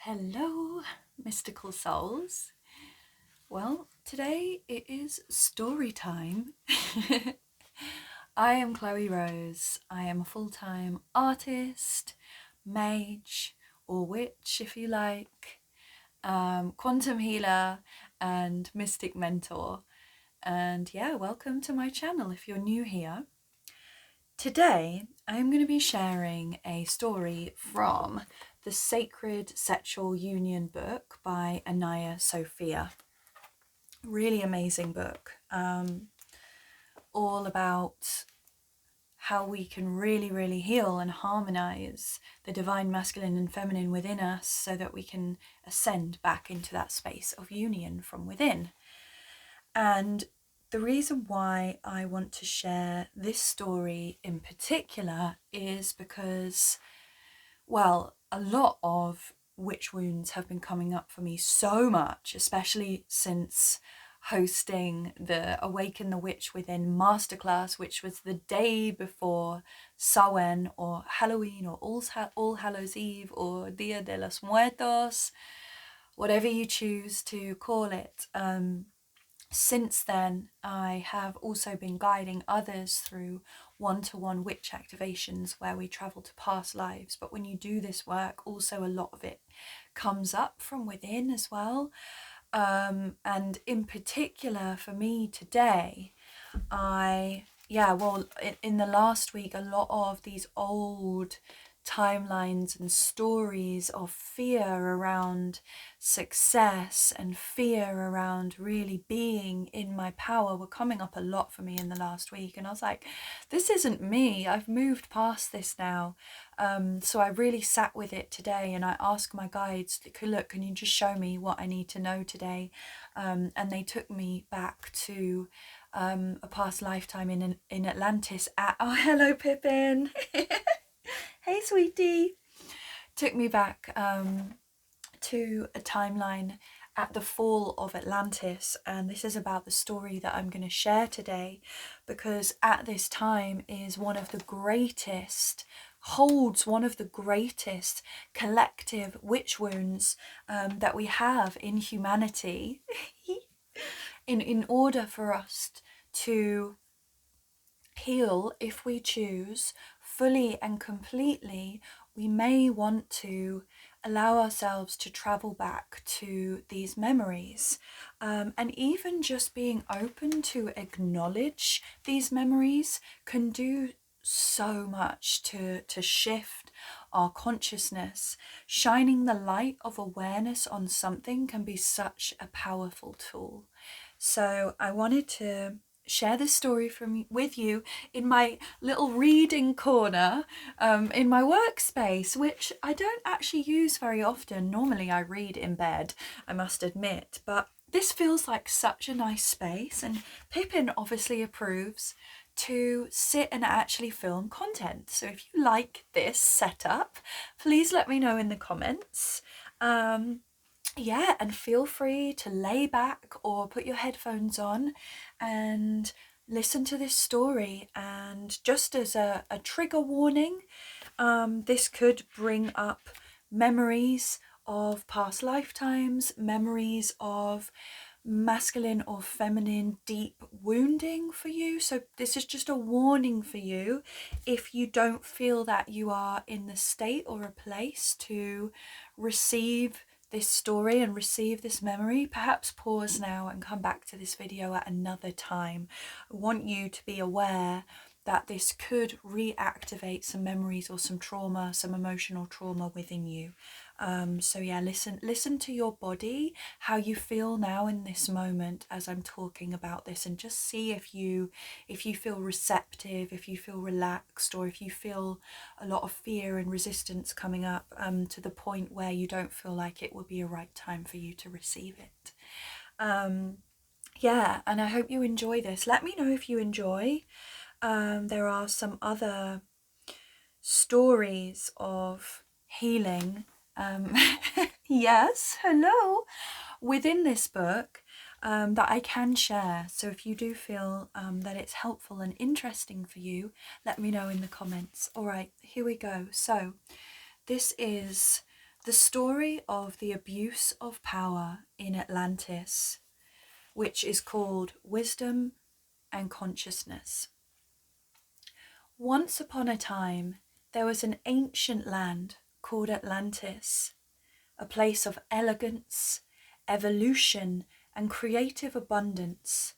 Hello, mystical souls. Well, today it is story time. I am Chloe Rose. I am a full-time artist, mage, or witch if you like, quantum healer and mystic mentor. And yeah, welcome to my channel if you're new here. Today, I'm going to be sharing a story from the Sacred Sexual Union book by Anaiya Sophia. Really amazing book. All about how we can really heal and harmonize the divine masculine and feminine within us so that we can ascend back into that space of union from within. And the reason why I want to share this story in particular is because, well, a lot of witch wounds have been coming up for me so much, especially since hosting the Awaken the Witch Within masterclass, which was the day before Samhain or Halloween or All Hallows Eve or Dia de los Muertos, whatever you choose to call it. Since then, I have also been guiding others through one-to-one witch activations where we travel to past lives. But when you do this work, also a lot of it comes up from within as well. And in particular for me today, in the last week, a lot of these old timelines and stories of fear around success and fear around really being in my power were coming up a lot for me in the last week. And I was like, this isn't me. I've moved past this now. So I really sat with it today and I asked my guides, look, can you just show me what I need to know today? And they took me back to a past lifetime in Atlantis oh, hello Pippin. Hey sweetie. Took me back to a timeline at the fall of Atlantis, and this is about the story that I'm going to share today, because at this time is holds one of the greatest collective witch wounds that we have in humanity. in order for us to heal, if we choose, fully and completely, we may want to allow ourselves to travel back to these memories, and even just being open to acknowledge these memories can do so much to shift our consciousness. Shining the light of awareness on something can be such a powerful tool. So I wanted to share this story with you in my little reading corner in my workspace, which I don't actually use very often. Normally I read in bed, I must admit, but this feels like such a nice space, and Pippin obviously approves to sit and actually film content. So if you like this setup, please let me know in the comments. Yeah, and feel free to lay back or put your headphones on and listen to this story. And just as a trigger warning, this could bring up memories of past lifetimes, memories of masculine or feminine deep wounding for you. So this is just a warning for you if you don't feel that you are in the state or a place to receive this story and receive this memory. Perhaps pause now and come back to this video at another time. I want you to be aware that this could reactivate some memories or some trauma, some emotional trauma within you. So yeah, listen to your body, how you feel now in this moment as I'm talking about this, and just see if you feel receptive, if you feel relaxed, or if you feel a lot of fear and resistance coming up to the point where you don't feel like it would be a right time for you to receive it. Yeah, and I hope you enjoy this. Let me know if you enjoy. There are some other stories of healing. Yes, hello, within this book that I can share. So if you do feel that it's helpful and interesting for you, let me know in the comments. All right, here we go. So this is the story of the abuse of power in Atlantis, which is called Wisdom and Consciousness. Once upon a time, there was an ancient land called Atlantis, a place of elegance, evolution, and creative abundance,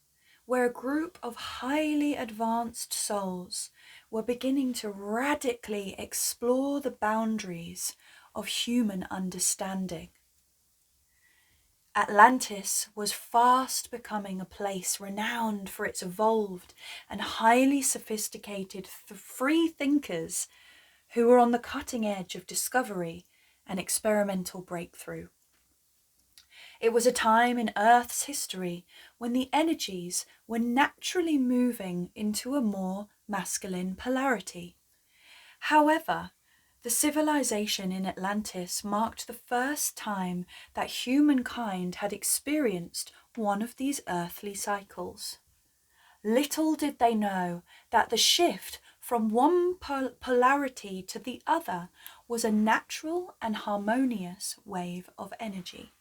where a group of highly advanced souls were beginning to radically explore the boundaries of human understanding. Atlantis was fast becoming a place renowned for its evolved and highly sophisticated free thinkers who were on the cutting edge of discovery and experimental breakthrough. It was a time in Earth's history when the energies were naturally moving into a more masculine polarity. However, the civilization in Atlantis marked the first time that humankind had experienced one of these earthly cycles. Little did they know that the shift from one polarity to the other was a natural and harmonious wave of energy.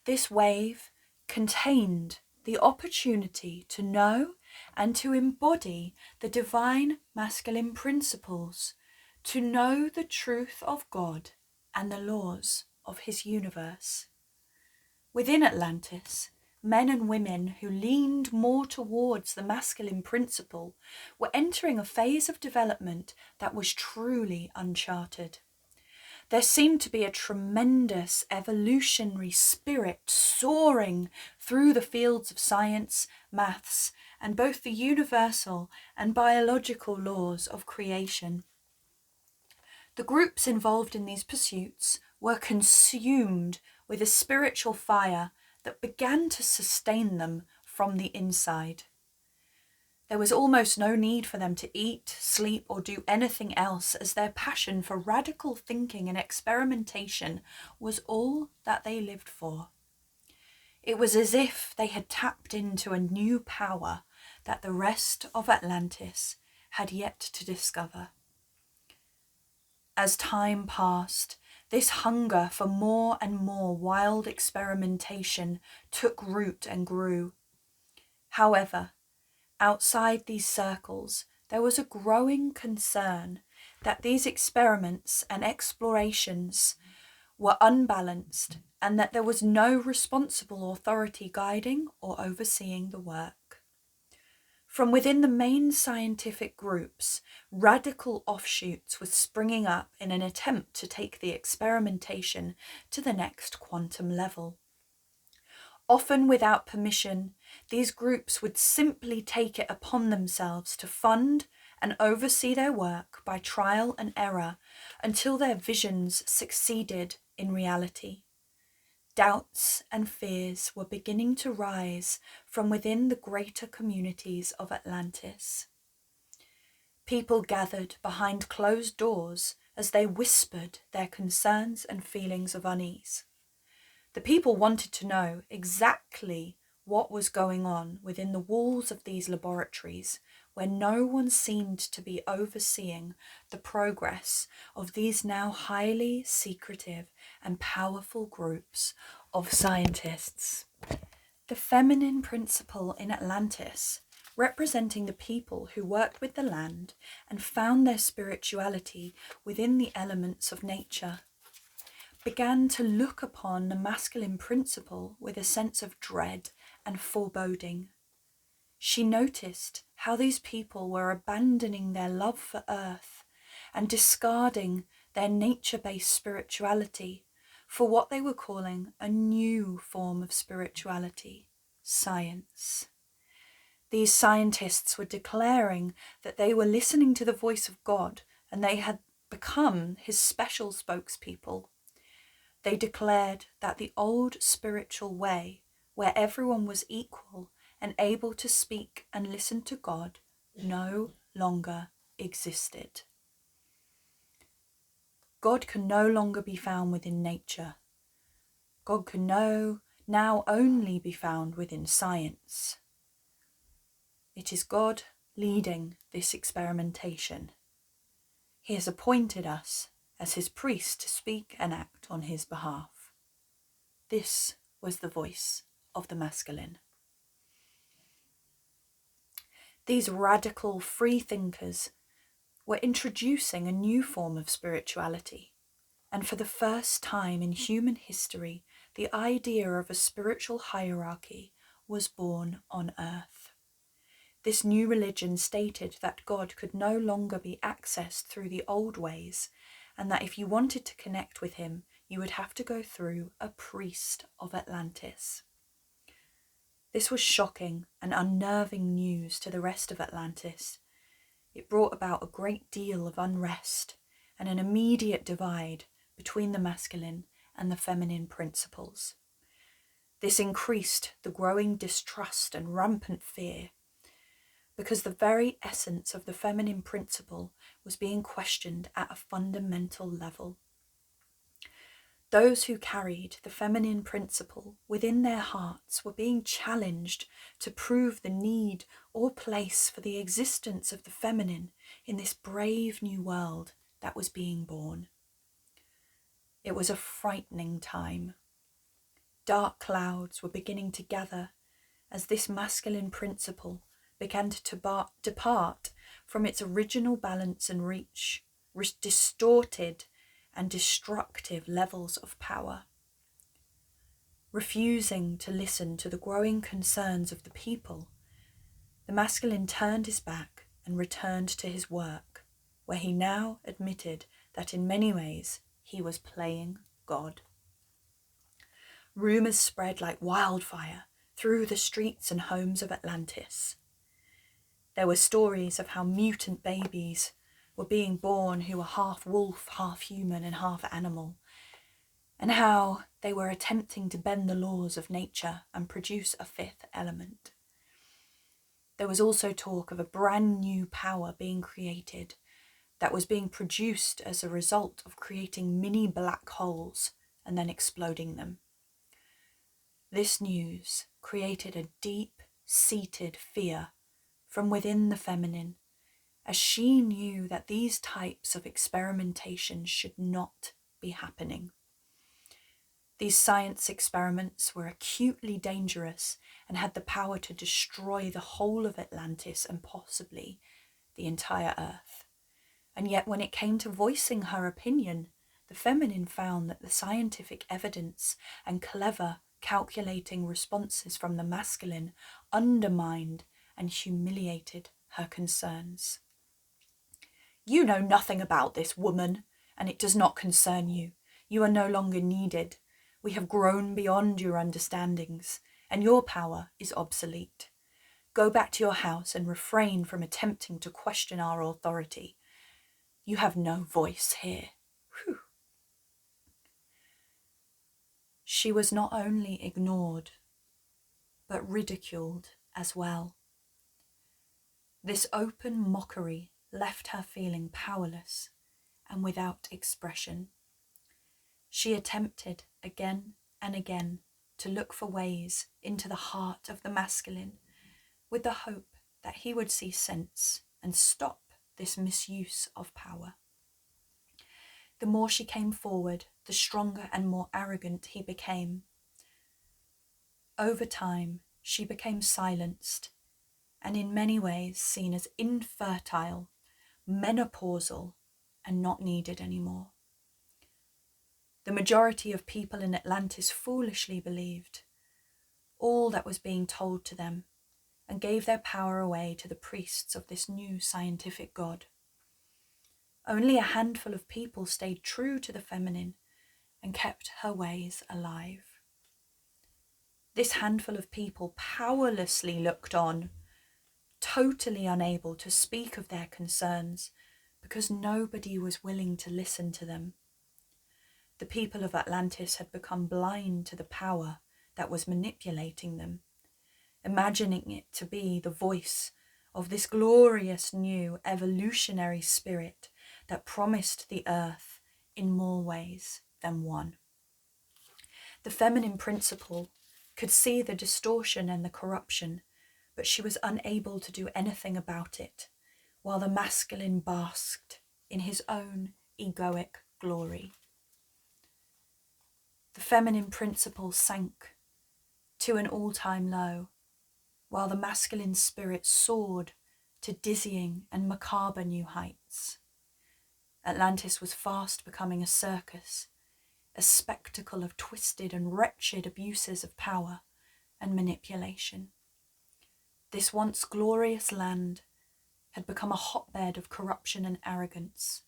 This wave contained the opportunity to know and to embody the divine masculine principles, to know the truth of God and the laws of his universe. Within Atlantis, men and women who leaned more towards the masculine principle were entering a phase of development that was truly uncharted. There seemed to be a tremendous evolutionary spirit soaring through the fields of science, maths, and both the universal and biological laws of creation. The groups involved in these pursuits were consumed with a spiritual fire that began to sustain them from the inside. There was almost no need for them to eat, sleep, or do anything else, as their passion for radical thinking and experimentation was all that they lived for. It was as if they had tapped into a new power that the rest of Atlantis had yet to discover. As time passed, this hunger for more and more wild experimentation took root and grew. However, outside these circles, there was a growing concern that these experiments and explorations were unbalanced and that there was no responsible authority guiding or overseeing the work. From within the main scientific groups, radical offshoots were springing up in an attempt to take the experimentation to the next quantum level. Often without permission, these groups would simply take it upon themselves to fund and oversee their work by trial and error until their visions succeeded in reality. Doubts and fears were beginning to rise from within the greater communities of Atlantis. People gathered behind closed doors as they whispered their concerns and feelings of unease. The people wanted to know exactly what was going on within the walls of these laboratories, where no one seemed to be overseeing the progress of these now highly secretive and powerful groups of scientists. The feminine principle in Atlantis, representing the people who worked with the land and found their spirituality within the elements of nature, began to look upon the masculine principle with a sense of dread and foreboding. She noticed how these people were abandoning their love for Earth and discarding their nature-based spirituality for what they were calling a new form of spirituality, science. These scientists were declaring that they were listening to the voice of God and they had become his special spokespeople. They declared that the old spiritual way, where everyone was equal and able to speak and listen to God, no longer existed. God can no longer be found within nature. God can now only be found within science. It is God leading this experimentation. He has appointed us as his priest to speak and act on his behalf. This was the voice of the masculine. These radical freethinkers were introducing a new form of spirituality, and for the first time in human history, the idea of a spiritual hierarchy was born on earth. This new religion stated that God could no longer be accessed through the old ways, and that if you wanted to connect with him, you would have to go through a priest of Atlantis. This was shocking and unnerving news to the rest of Atlantis. It brought about a great deal of unrest and an immediate divide between the masculine and the feminine principles. This increased the growing distrust and rampant fear, because the very essence of the feminine principle was being questioned at a fundamental level. Those who carried the feminine principle within their hearts were being challenged to prove the need or place for the existence of the feminine in this brave new world that was being born. It was a frightening time. Dark clouds were beginning to gather as this masculine principle began to depart from its original balance and reach, distorted and destructive levels of power. Refusing to listen to the growing concerns of the people, the masculine turned his back and returned to his work, where he now admitted that in many ways he was playing God. Rumours spread like wildfire through the streets and homes of Atlantis. There were stories of how mutant babies were being born who were half wolf, half human and half animal, and how they were attempting to bend the laws of nature and produce a fifth element. There was also talk of a brand new power being created that was being produced as a result of creating mini black holes and then exploding them. This news created a deep-seated fear from within the feminine, as she knew that these types of experimentation should not be happening. These science experiments were acutely dangerous and had the power to destroy the whole of Atlantis and possibly the entire Earth. And yet when it came to voicing her opinion, the feminine found that the scientific evidence and clever, calculating responses from the masculine undermined and humiliated her concerns. "You know nothing about this, woman, and it does not concern you. You are no longer needed. We have grown beyond your understandings, and your power is obsolete. Go back to your house and refrain from attempting to question our authority. You have no voice here." Whew. She was not only ignored, but ridiculed as well. This open mockery left her feeling powerless and without expression. She attempted again and again to look for ways into the heart of the masculine, with the hope that he would see sense and stop this misuse of power. The more she came forward, the stronger and more arrogant he became. Over time, she became silenced and in many ways seen as infertile, menopausal, and not needed anymore. The majority of people in Atlantis foolishly believed all that was being told to them and gave their power away to the priests of this new scientific god. Only a handful of people stayed true to the feminine and kept her ways alive. This handful of people powerlessly looked on, totally unable to speak of their concerns because nobody was willing to listen to them. The people of Atlantis had become blind to the power that was manipulating them, imagining it to be the voice of this glorious new evolutionary spirit that promised the earth in more ways than one. The feminine principle could see the distortion and the corruption, but she was unable to do anything about it, while the masculine basked in his own egoic glory. The feminine principle sank to an all-time low, while the masculine spirit soared to dizzying and macabre new heights. Atlantis was fast becoming a circus, a spectacle of twisted and wretched abuses of power and manipulation. This once glorious land had become a hotbed of corruption and arrogance,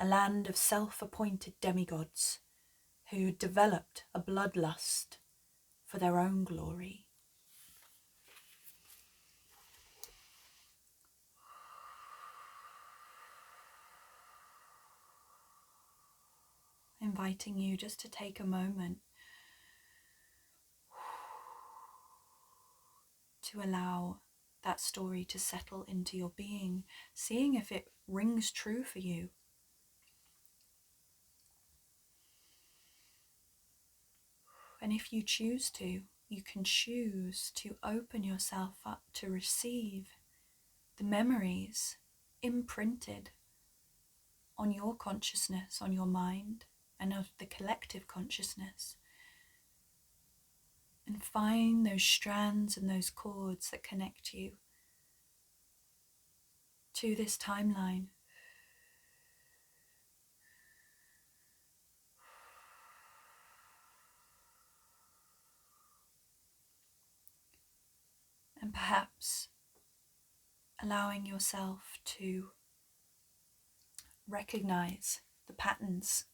a land of self-appointed demigods who developed a bloodlust for their own glory. Inviting you just to take a moment to allow that story to settle into your being, seeing if it rings true for you. And if you choose to, you can choose to open yourself up to receive the memories imprinted on your consciousness, on your mind, and of the collective consciousness. And find those strands and those cords that connect you to this timeline. And perhaps allowing yourself to recognize the patterns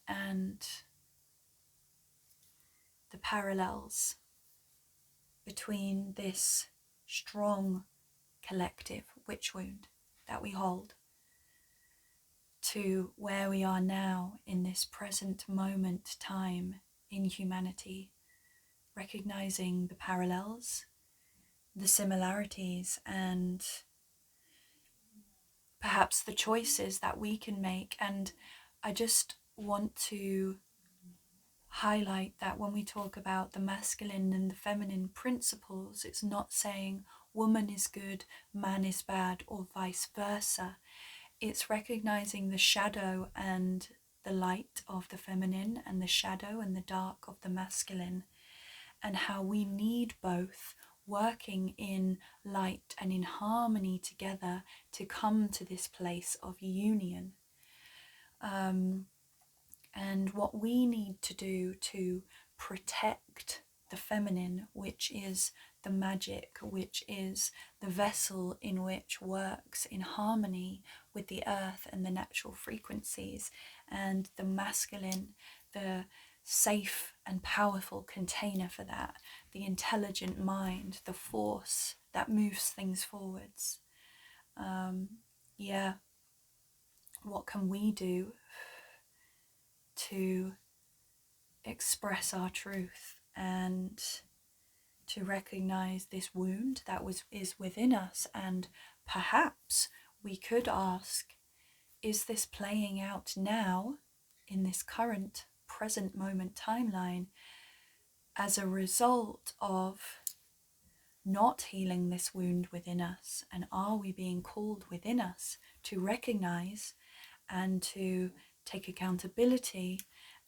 and the parallels between this strong collective witch wound that we hold to where we are now in this present moment time in humanity, recognizing the parallels, the similarities, and perhaps the choices that we can make. And I just want to highlight that when we talk about the masculine and the feminine principles, it's not saying woman is good, man is bad, or vice versa. It's recognizing the shadow and the light of the feminine and the shadow and the dark of the masculine, and how we need both working in light and in harmony together to come to this place of union. And what we need to do to protect the feminine, which is the magic, which is the vessel in which works in harmony with the earth and the natural frequencies, and the masculine, the safe and powerful container for that, the intelligent mind, the force that moves things forwards. What can we do to express our truth and to recognize this wound that is within us? And perhaps we could ask, is this playing out now in this current present moment timeline as a result of not healing this wound within us? And are we being called within us to recognize and to take accountability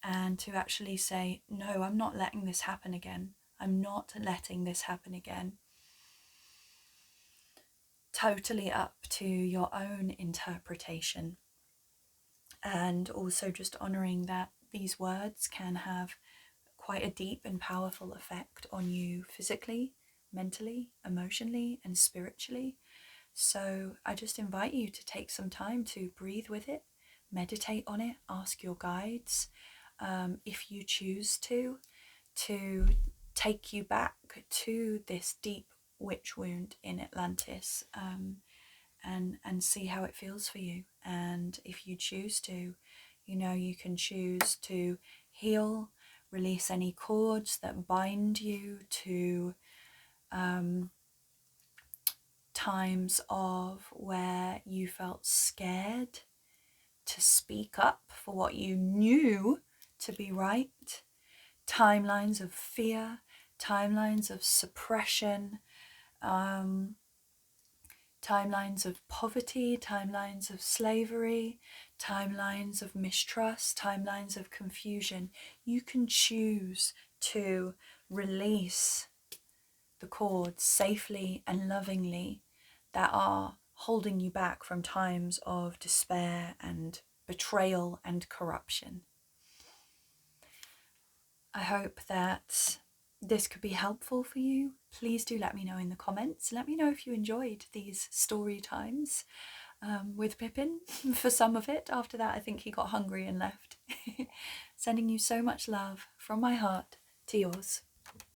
and to actually say, no, I'm not letting this happen again. I'm not letting this happen again. Totally up to your own interpretation. And also just honoring that these words can have quite a deep and powerful effect on you physically, mentally, emotionally, and spiritually. So I just invite you to take some time to breathe with it, meditate on it, ask your guides, if you choose to take you back to this deep witch wound in Atlantis, and see how it feels for you. And if you choose to, you can choose to heal, release any cords that bind you to times of where you felt scared to speak up for what you knew to be right, timelines of fear, timelines of suppression, timelines of poverty, timelines of slavery, timelines of mistrust, timelines of confusion. You can choose to release the cords safely and lovingly that are holding you back from times of despair and betrayal and corruption. I hope that this could be helpful for you. Please do let me know in the comments. Let me know if you enjoyed these story times with Pippin for some of it. After that, I think he got hungry and left. Sending you so much love from my heart to yours.